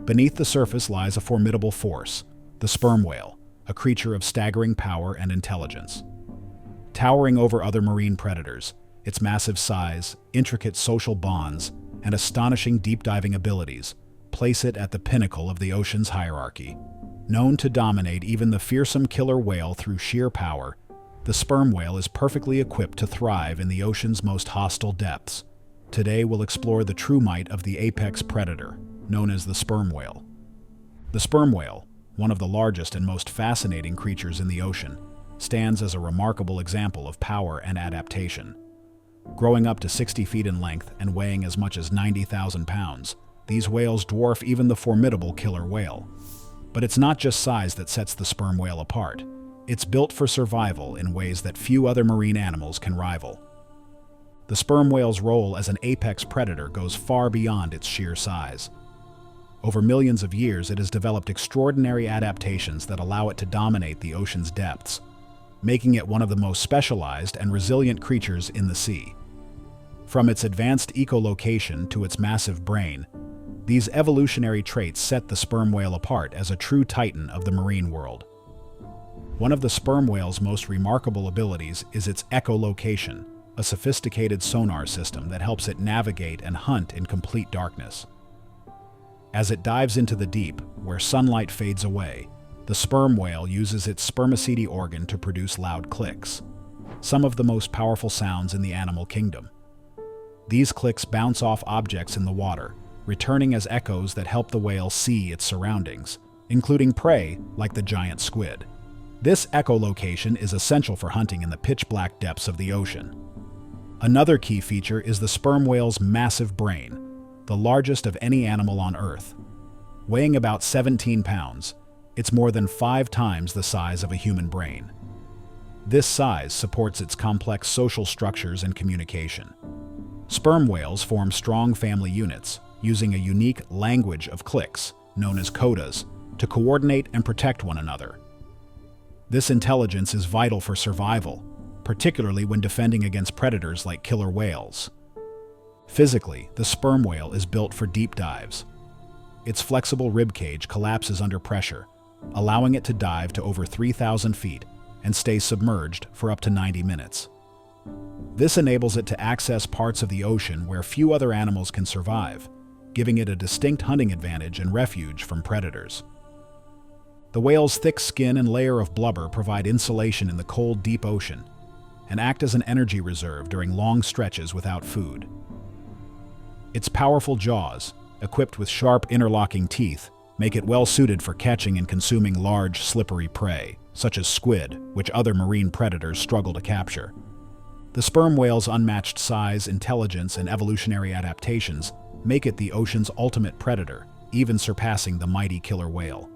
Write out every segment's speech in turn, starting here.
Beneath the surface lies a formidable force, the sperm whale, a creature of staggering power and intelligence. Towering over other marine predators, its massive size, intricate social bonds, and astonishing deep-diving abilities place it at the pinnacle of the ocean's hierarchy. Known to dominate even the fearsome killer whale through sheer power, the sperm whale is perfectly equipped to thrive in the ocean's most hostile depths. Today we'll explore the true might of the apex predator, known as the sperm whale. The sperm whale, one of the largest and most fascinating creatures in the ocean, stands as a remarkable example of power and adaptation. Growing up to 60 feet in length and weighing as much as 90,000 pounds, these whales dwarf even the formidable killer whale. But it's not just size that sets the sperm whale apart. It's built for survival in ways that few other marine animals can rival. The sperm whale's role as an apex predator goes far beyond its sheer size. Over millions of years, it has developed extraordinary adaptations that allow it to dominate the ocean's depths, making it one of the most specialized and resilient creatures in the sea. From its advanced echolocation to its massive brain, these evolutionary traits set the sperm whale apart as a true titan of the marine world. One of the sperm whale's most remarkable abilities is its echolocation, a sophisticated sonar system that helps it navigate and hunt in complete darkness. As it dives into the deep, where sunlight fades away, the sperm whale uses its spermaceti organ to produce loud clicks, some of the most powerful sounds in the animal kingdom. These clicks bounce off objects in the water, returning as echoes that help the whale see its surroundings, including prey like the giant squid. This echolocation is essential for hunting in the pitch-black depths of the ocean. Another key feature is the sperm whale's massive brain, the largest of any animal on Earth. Weighing about 17 pounds, it's more than 5 times the size of a human brain. This size supports its complex social structures and communication. Sperm whales form strong family units, using a unique language of clicks, known as codas, to coordinate and protect one another. This intelligence is vital for survival, particularly when defending against predators like killer whales. Physically, the sperm whale is built for deep dives. Its flexible ribcage collapses under pressure, allowing it to dive to over 3,000 feet and stay submerged for up to 90 minutes. This enables it to access parts of the ocean where few other animals can survive, giving it a distinct hunting advantage and refuge from predators. The whale's thick skin and layer of blubber provide insulation in the cold, deep ocean and act as an energy reserve during long stretches without food. Its powerful jaws, equipped with sharp interlocking teeth, make it well suited for catching and consuming large, slippery prey, such as squid, which other marine predators struggle to capture. The sperm whale's unmatched size, intelligence, and evolutionary adaptations make it the ocean's ultimate predator, even surpassing the mighty killer whale.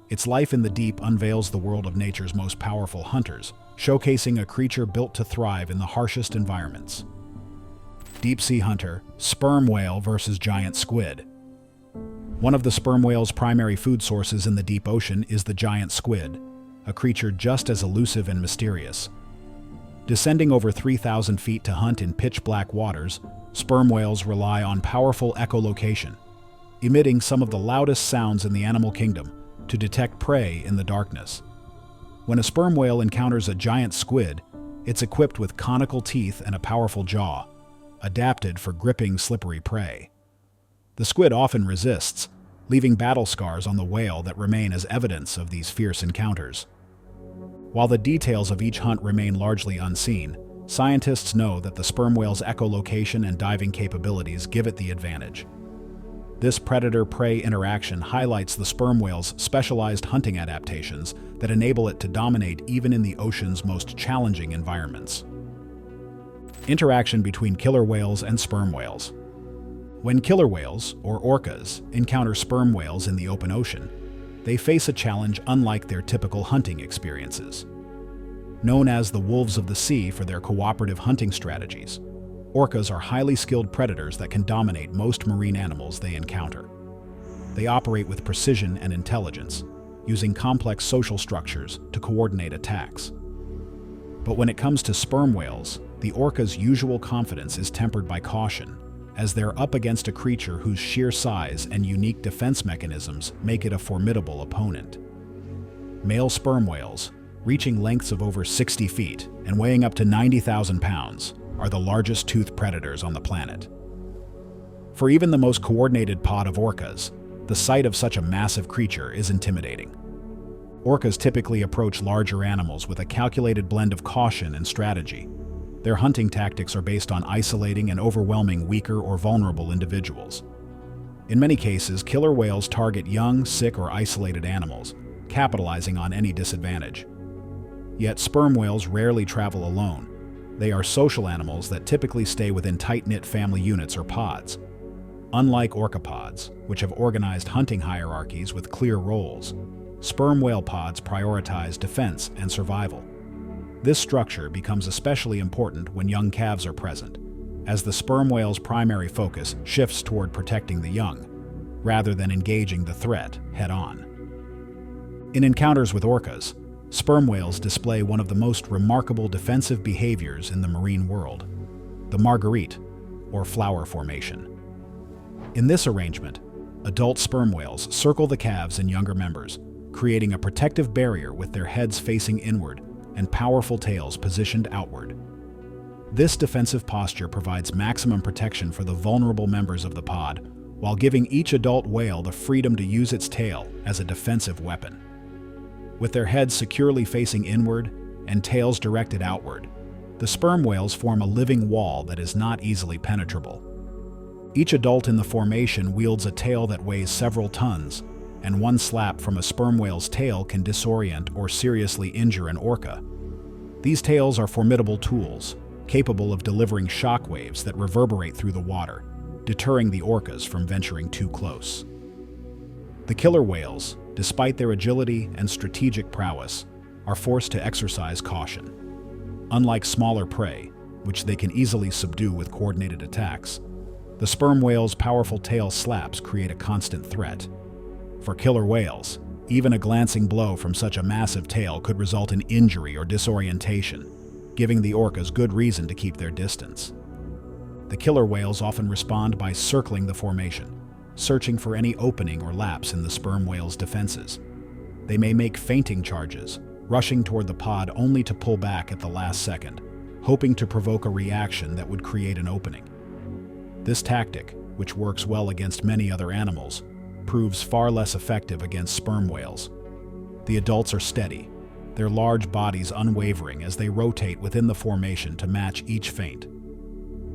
Its life in the deep unveils the world of nature's most powerful hunters, showcasing a creature built to thrive in the harshest environments. Deep sea hunter, sperm whale versus giant squid. One of the sperm whale's primary food sources in the deep ocean is the giant squid, a creature just as elusive and mysterious. Descending over 3,000 feet to hunt in pitch-black waters, sperm whales rely on powerful echolocation, emitting some of the loudest sounds in the animal kingdom to detect prey in the darkness. When a sperm whale encounters a giant squid, it's equipped with conical teeth and a powerful jaw, adapted for gripping slippery prey. The squid often resists, leaving battle scars on the whale that remain as evidence of these fierce encounters. While the details of each hunt remain largely unseen, scientists know that the sperm whale's echolocation and diving capabilities give it the advantage. This predator-prey interaction highlights the sperm whale's specialized hunting adaptations that enable it to dominate even in the ocean's most challenging environments. Interaction between killer whales and sperm whales. When killer whales, or orcas, encounter sperm whales in the open ocean, they face a challenge unlike their typical hunting experiences. Known as the wolves of the sea for their cooperative hunting strategies, orcas are highly skilled predators that can dominate most marine animals they encounter. They operate with precision and intelligence, using complex social structures to coordinate attacks. But when it comes to sperm whales, the orca's usual confidence is tempered by caution, as they're up against a creature whose sheer size and unique defense mechanisms make it a formidable opponent. Male sperm whales, reaching lengths of over 60 feet and weighing up to 90,000 pounds, are the largest toothed predators on the planet. For even the most coordinated pod of orcas, the sight of such a massive creature is intimidating. Orcas typically approach larger animals with a calculated blend of caution and strategy. Their hunting tactics are based on isolating and overwhelming weaker or vulnerable individuals. In many cases, killer whales target young, sick, or isolated animals, capitalizing on any disadvantage. Yet sperm whales rarely travel alone. They are social animals that typically stay within tight-knit family units or pods. Unlike orca pods, which have organized hunting hierarchies with clear roles, sperm whale pods prioritize defense and survival. This structure becomes especially important when young calves are present, as the sperm whale's primary focus shifts toward protecting the young, rather than engaging the threat head-on. In encounters with orcas, sperm whales display one of the most remarkable defensive behaviors in the marine world, the marguerite, or flower formation. In this arrangement, adult sperm whales circle the calves and younger members, creating a protective barrier with their heads facing inward and powerful tails positioned outward. This defensive posture provides maximum protection for the vulnerable members of the pod, while giving each adult whale the freedom to use its tail as a defensive weapon. With their heads securely facing inward and tails directed outward, the sperm whales form a living wall that is not easily penetrable. Each adult in the formation wields a tail that weighs several tons, and one slap from a sperm whale's tail can disorient or seriously injure an orca. These tails are formidable tools, capable of delivering shock waves that reverberate through the water, deterring the orcas from venturing too close. The killer whales, despite their agility and strategic prowess, are forced to exercise caution. Unlike smaller prey, which they can easily subdue with coordinated attacks, the sperm whale's powerful tail slaps create a constant threat. For killer whales, even a glancing blow from such a massive tail could result in injury or disorientation, giving the orcas good reason to keep their distance. The killer whales often respond by circling the formation, searching for any opening or lapse in the sperm whale's defenses. They may make feinting charges, rushing toward the pod only to pull back at the last second, hoping to provoke a reaction that would create an opening. This tactic, which works well against many other animals, proves far less effective against sperm whales. The adults are steady, their large bodies unwavering as they rotate within the formation to match each feint.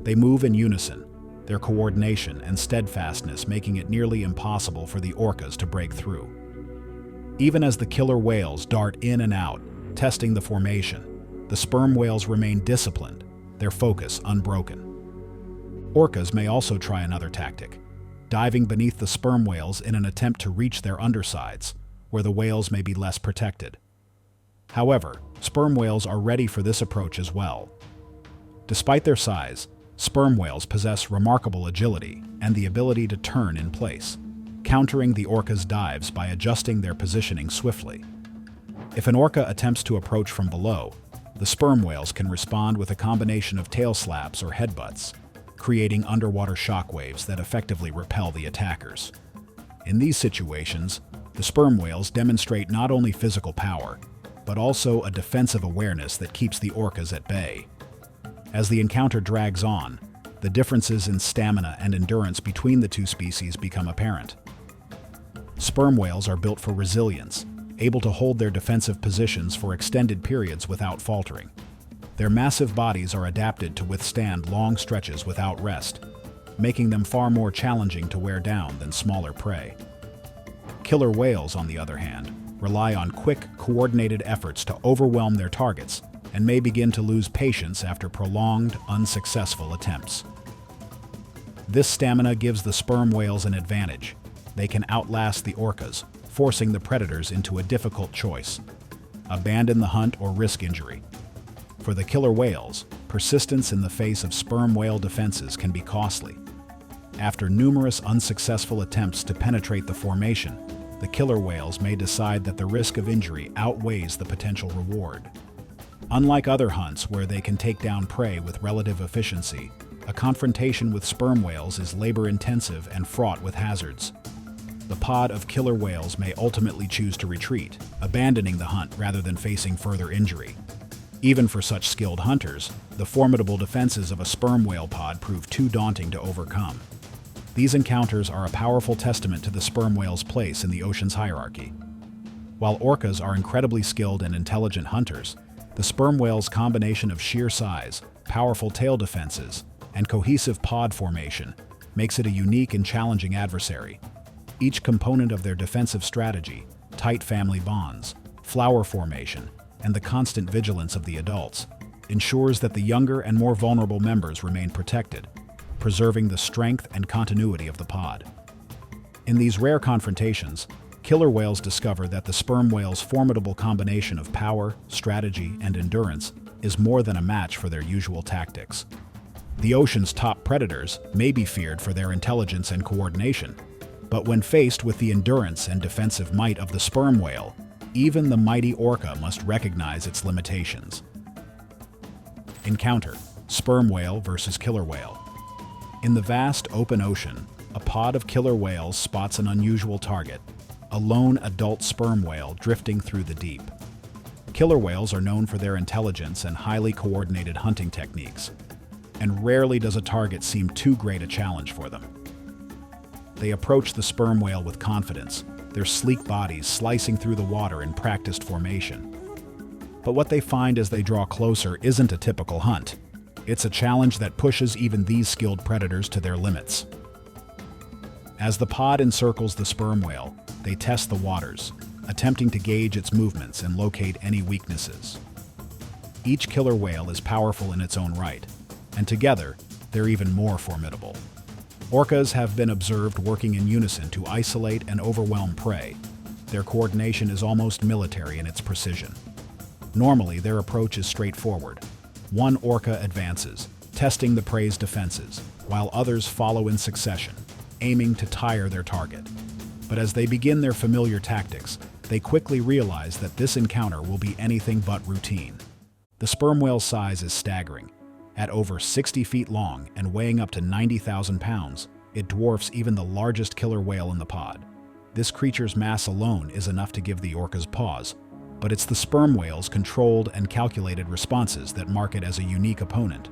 They move in unison, their coordination and steadfastness making it nearly impossible for the orcas to break through. Even as the killer whales dart in and out, testing the formation, the sperm whales remain disciplined, their focus unbroken. Orcas may also try another tactic, diving beneath the sperm whales in an attempt to reach their undersides, where the whales may be less protected. However, sperm whales are ready for this approach as well. Despite their size, sperm whales possess remarkable agility and the ability to turn in place, countering the orca's dives by adjusting their positioning swiftly. If an orca attempts to approach from below, the sperm whales can respond with a combination of tail slaps or headbutts, creating underwater shockwaves that effectively repel the attackers. In these situations, the sperm whales demonstrate not only physical power, but also a defensive awareness that keeps the orcas at bay. As the encounter drags on, the differences in stamina and endurance between the two species become apparent. Sperm whales are built for resilience, able to hold their defensive positions for extended periods without faltering. Their massive bodies are adapted to withstand long stretches without rest, making them far more challenging to wear down than smaller prey. Killer whales, on the other hand, rely on quick, coordinated efforts to overwhelm their targets and may begin to lose patience after prolonged, unsuccessful attempts. This stamina gives the sperm whales an advantage. They can outlast the orcas, forcing the predators into a difficult choice: abandon the hunt or risk injury. For the killer whales, persistence in the face of sperm whale defenses can be costly. After numerous unsuccessful attempts to penetrate the formation, the killer whales may decide that the risk of injury outweighs the potential reward. Unlike other hunts where they can take down prey with relative efficiency, a confrontation with sperm whales is labor-intensive and fraught with hazards. The pod of killer whales may ultimately choose to retreat, abandoning the hunt rather than facing further injury. Even for such skilled hunters, the formidable defenses of a sperm whale pod prove too daunting to overcome. These encounters are a powerful testament to the sperm whale's place in the ocean's hierarchy. While orcas are incredibly skilled and intelligent hunters, the sperm whale's combination of sheer size, powerful tail defenses, and cohesive pod formation makes it a unique and challenging adversary. Each component of their defensive strategy, tight family bonds, flower formation, and the constant vigilance of the adults, ensures that the younger and more vulnerable members remain protected, preserving the strength and continuity of the pod. In these rare confrontations, killer whales discover that the sperm whale's formidable combination of power, strategy, and endurance is more than a match for their usual tactics. The ocean's top predators may be feared for their intelligence and coordination, but when faced with the endurance and defensive might of the sperm whale, even the mighty orca must recognize its limitations. Encounter: sperm whale versus killer whale. In the vast open ocean, a pod of killer whales spots an unusual target, a lone adult sperm whale drifting through the deep. Killer whales are known for their intelligence and highly coordinated hunting techniques, and rarely does a target seem too great a challenge for them. They approach the sperm whale with confidence, their sleek bodies slicing through the water in practiced formation. But what they find as they draw closer isn't a typical hunt. It's a challenge that pushes even these skilled predators to their limits. As the pod encircles the sperm whale, they test the waters, attempting to gauge its movements and locate any weaknesses. Each killer whale is powerful in its own right, and together, they're even more formidable. Orcas have been observed working in unison to isolate and overwhelm prey. Their coordination is almost military in its precision. Normally, their approach is straightforward. One orca advances, testing the prey's defenses, while others follow in succession, aiming to tire their target. But as they begin their familiar tactics, they quickly realize that this encounter will be anything but routine. The sperm whale's size is staggering. At over 60 feet long and weighing up to 90,000 pounds, it dwarfs even the largest killer whale in the pod. This creature's mass alone is enough to give the orcas pause, but it's the sperm whale's controlled and calculated responses that mark it as a unique opponent.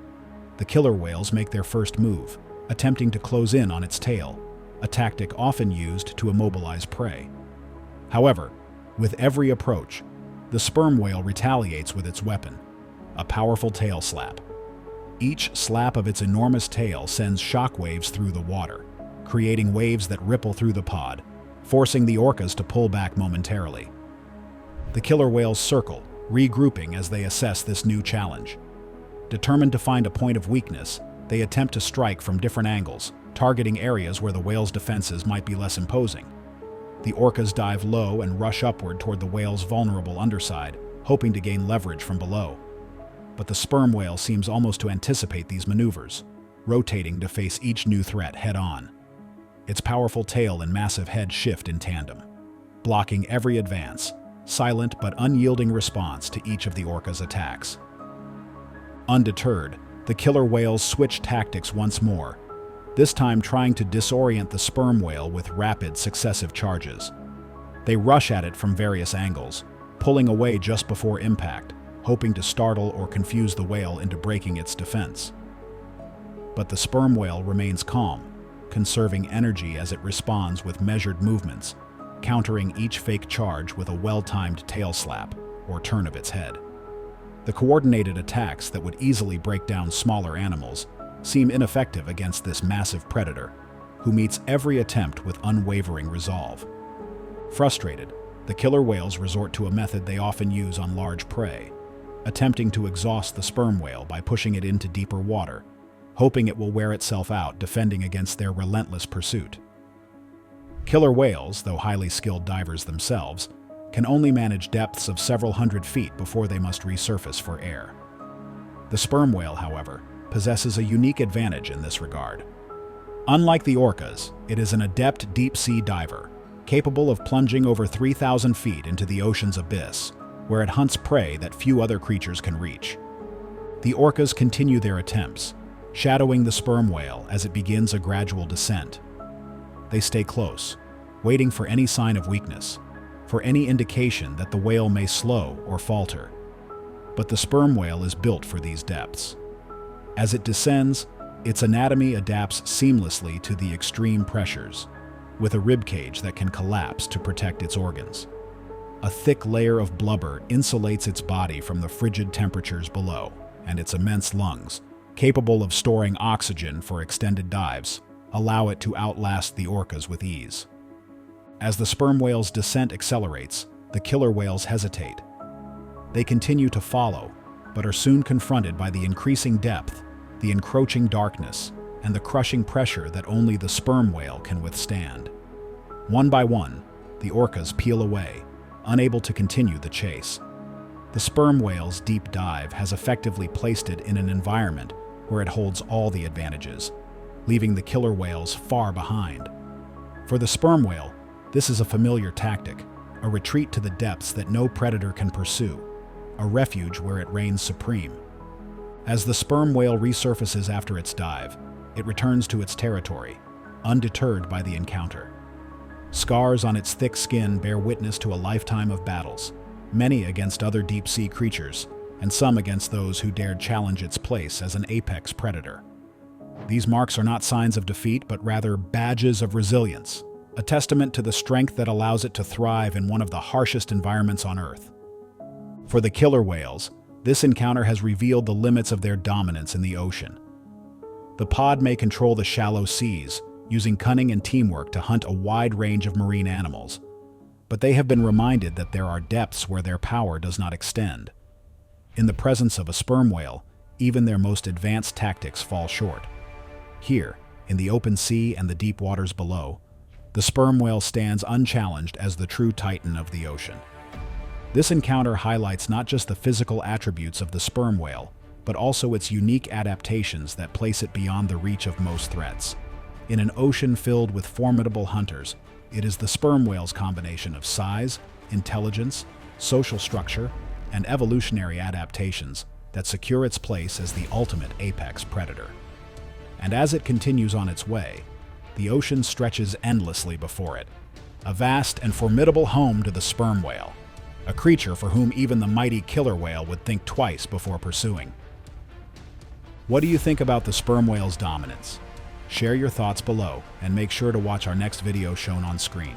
The killer whales make their first move, attempting to close in on its tail, a tactic often used to immobilize prey. However, with every approach, the sperm whale retaliates with its weapon, a powerful tail slap. Each slap of its enormous tail sends shockwaves through the water, creating waves that ripple through the pod, forcing the orcas to pull back momentarily. The killer whales circle, regrouping as they assess this new challenge. Determined to find a point of weakness, they attempt to strike from different angles, targeting areas where the whale's defenses might be less imposing. The orcas dive low and rush upward toward the whale's vulnerable underside, hoping to gain leverage from below. But the sperm whale seems almost to anticipate these maneuvers, rotating to face each new threat head-on. Its powerful tail and massive head shift in tandem, blocking every advance, silent but unyielding response to each of the orca's attacks. Undeterred, the killer whales switch tactics once more, this time trying to disorient the sperm whale with rapid, successive charges. They rush at it from various angles, pulling away just before impact, hoping to startle or confuse the whale into breaking its defense. But the sperm whale remains calm, conserving energy as it responds with measured movements, countering each fake charge with a well-timed tail slap or turn of its head. The coordinated attacks that would easily break down smaller animals seem ineffective against this massive predator, who meets every attempt with unwavering resolve. Frustrated, the killer whales resort to a method they often use on large prey, attempting to exhaust the sperm whale by pushing it into deeper water, hoping it will wear itself out defending against their relentless pursuit. Killer whales, though highly skilled divers themselves, can only manage depths of several hundred feet before they must resurface for air. The sperm whale, however, possesses a unique advantage in this regard. Unlike the orcas, it is an adept deep-sea diver, capable of plunging over 3,000 feet into the ocean's abyss, where it hunts prey that few other creatures can reach. The orcas continue their attempts, shadowing the sperm whale as it begins a gradual descent. They stay close, waiting for any sign of weakness, for any indication that the whale may slow or falter. But the sperm whale is built for these depths. As it descends, its anatomy adapts seamlessly to the extreme pressures, with a ribcage that can collapse to protect its organs. A thick layer of blubber insulates its body from the frigid temperatures below, and its immense lungs, capable of storing oxygen for extended dives, allow it to outlast the orcas with ease. As the sperm whale's descent accelerates, the killer whales hesitate. They continue to follow, but are soon confronted by the increasing depth, the encroaching darkness, and the crushing pressure that only the sperm whale can withstand. One by one, the orcas peel away, unable to continue the chase. The sperm whale's deep dive has effectively placed it in an environment where it holds all the advantages, leaving the killer whales far behind. For the sperm whale, this is a familiar tactic, a retreat to the depths that no predator can pursue, a refuge where it reigns supreme. As the sperm whale resurfaces after its dive, it returns to its territory, undeterred by the encounter. Scars on its thick skin bear witness to a lifetime of battles, many against other deep-sea creatures, and some against those who dared challenge its place as an apex predator. These marks are not signs of defeat, but rather badges of resilience, a testament to the strength that allows it to thrive in one of the harshest environments on Earth. For the killer whales, this encounter has revealed the limits of their dominance in the ocean. The pod may control the shallow seas, using cunning and teamwork to hunt a wide range of marine animals, but they have been reminded that there are depths where their power does not extend. In the presence of a sperm whale, even their most advanced tactics fall short. Here, in the open sea and the deep waters below, the sperm whale stands unchallenged as the true titan of the ocean. This encounter highlights not just the physical attributes of the sperm whale, but also its unique adaptations that place it beyond the reach of most threats. In an ocean filled with formidable hunters, it is the sperm whale's combination of size, intelligence, social structure, and evolutionary adaptations that secure its place as the ultimate apex predator. And as it continues on its way, the ocean stretches endlessly before it, a vast and formidable home to the sperm whale, a creature for whom even the mighty killer whale would think twice before pursuing. What do you think about the sperm whale's dominance? Share your thoughts below and make sure to watch our next video shown on screen.